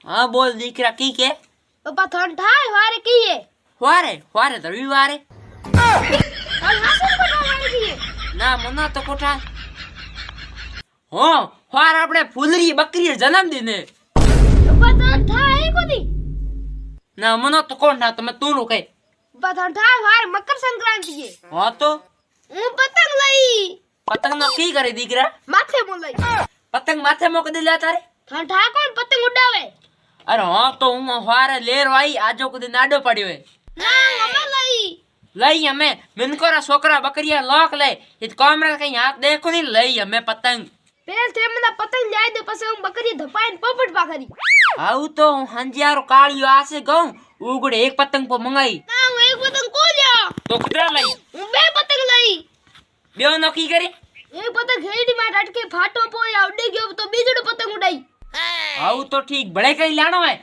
हाँ बोल દીકરા કી કે પપ્પા થન થાય વારે કીએ વારે તો રવિવારે હાલ હાસુ કોટા વારે કીએ ના મના તો કોઠા હો વાર આપણે ફૂલરી બકરી જન્મદિન હે પપ્પા થન થાય કોદી ના મનો તો કોણ ના તમે તું નું કઈ પપ્પા થન થાય વારે મકર સંક્રાંતિ હે હા તો હું પતંગ લઈ પતંગ નો કી કરે દીકરા માથે મો લઈ પતંગ માથે મોક દે લે તારે થન થાય કોણ પતંગ ઉડાવે અરે હા તો હું વારે લેર વાઈ આજો કદી નાડો પડ્યો હે ના અમે લઈ લઈ અમે મિનકોરા છોકરા બકરીયા લોક લે ઈ કોમરા કઈ હાથ દેખો ની લઈ અમે પતંગ પેલ તે મને પતંગ જાય દે પછી હું બકરી ધપાઈને પોપટ પાખરી આવું તો હું હંજિયારો કાળિયો આસે ગઉં ઉગડે એક પતંગ પર મંગાઈ ના હું એક પતંગ કો લ્યો તો કુતરા લઈ હું બે પતંગ લઈ બેવ નકી કરી એક પતંગ હેડી માં અટકે ફાટો પોય ઉડી ગયો તો બીજું પતંગ ઉડાઈ આવું તો ઠીક ભલે કઈ લાણો હે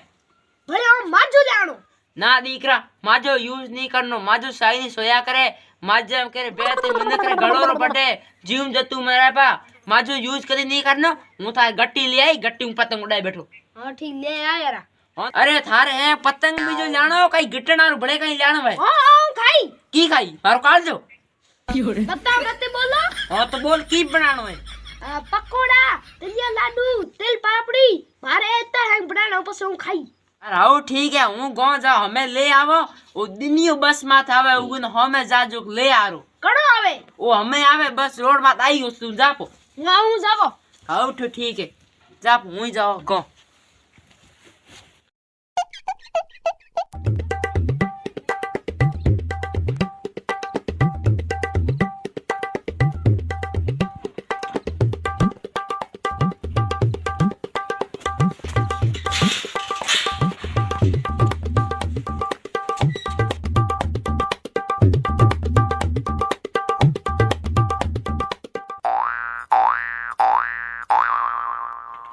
ભલે હું માજો લાણો ના દીકરા માજો યુઝ નહીં કરનો માજો સાઈની સોયા કરે માજમ કરે બે તે મને કરે ગળોરો પટે જીવ જતું મરે પા માજો યુઝ કરી નહીં કરનો હું થાય ગટ્ટી લઈ આવી ગટ્ટી હું પતંગ ઉડાઈ બેઠો હા ઠીક લે આ યાર અરે થારે હે પતંગ બીજો લાણો કઈ ગીટણારું ભલે કઈ લાણો ભાઈ હા હું ખાઈ કી ખાઈ મારો કાળજો બતા બતે બોલો હા તો બોલ કી બનાણો હે પકોડા તલિયા લાડુ તેલ પાપડી મારે તો હેંગ બનાનો પછી હું ખાઈ અરે આવું ઠીક હે હું ગો જા હમે લે આવો ઓ દિનિયો બસ માં થાવે ઉગન હમે જાજો લે આરો કડો આવે ઓ હમે આવે બસ રોડ માં આવી ગયો તું જાપો હું જાવો આવું તો ઠીક હે જાપ હું જાઓ ગો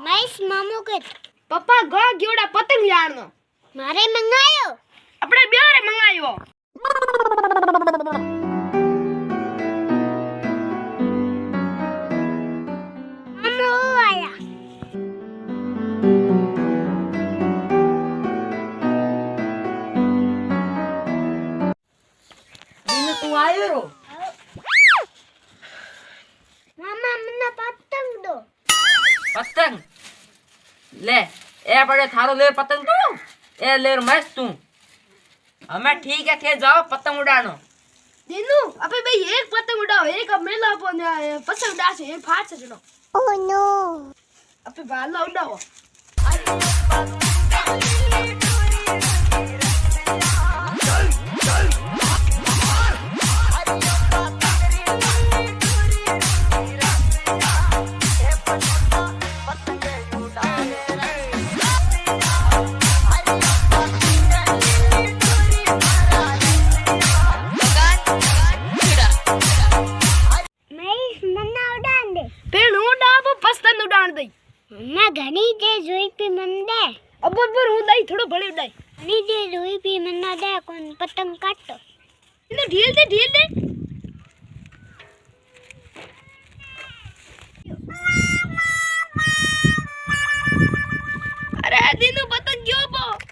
નાઈસ મામો કે પપ્પા ગયો ગયોડા પતંગ લાણનો મારે મંગાયો આપણે બેરે મંગાયો મામો આયા દિન તું આયો રો મામા મને પતંગ દો પતંગ ले ए बड़े थारो ले पतंग तू ए ले मस्त तू हमें ठीक है थे जाओ पतंग उड़ानो दिनू अबे भाई एक पतंग उड़ाओ एक अब मेला अपन पतंग उड़ा से एक फाड़ से चलो ओह नो अबे बाला उड़ाओ मैं घनी दे जोई पे मन दे अब हूं दई थोड़ो भले उड़ाई घनी दे जोई पे मन ना दे कौन पतंग काटो इने ढील दे अरे दिनो पतंग क्यों पो